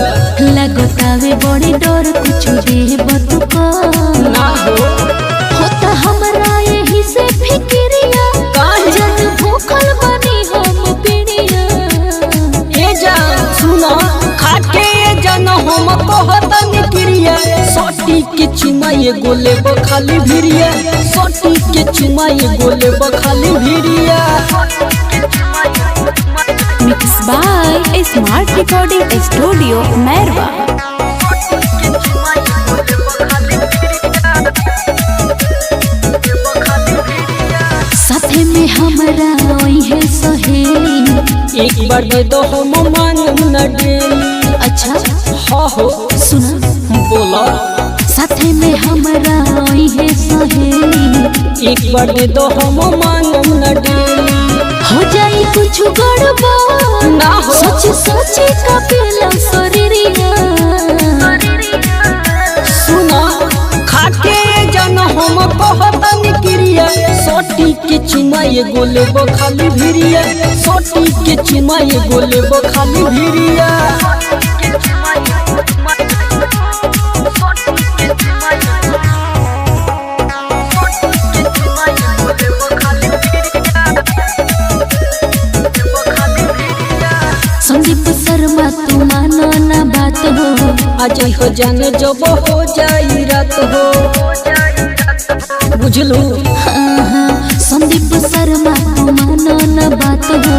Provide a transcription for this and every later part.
लगतावे बड़ी डर कुछ देह बतुको ना हो होता हमरा यही से फिक्रिया जन भूखल बनी हम पीड़िया ए जान सुनो खाके जन हम कहता निक्रिया सोटी के चुमाए गोले बखाली भिरिया सोटी के चुमाए गोले बखाली भिरिया। Mix by smart recording studio Mairwa. साथे में हमरा ओई है सहेली एक बार दे दो हम मांगम न डेली। अच्छा हाँ हो सुना बोला साथे में हमरा ओई है सहेली एक बार दे दो हम मांगम न डेली। हो जाई कुछ गड़बड़ ना हो सोच सोच कपिला शरीरिया सुना खाके जन हम कहता निक्रिया सोटी के चुमाए गोले बखाली भिरिया सोटी के चुमाए गोले बखाली भिरिया। संदीप शर्मा तू मानो ना बात हो आज हो जाने जब हो जाई रात हो बुझलू। संदीप शर्मा तू मानो ना बात हो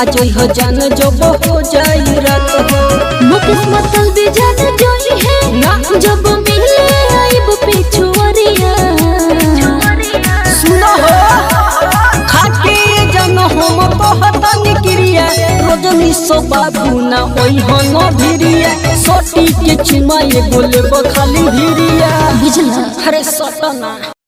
आज हो जाने जब हो जाई रात हो मुकेश मतल भी जान जोई है ना जब मिले आइब पिछुआरिया सुनो हो खाके जन हम कहता निक्रिया रजनी सो बाबू ना ओई हनो भिरिया सोटी के चुमाए गोले बखाली भिरिया। बुझला अरे सटना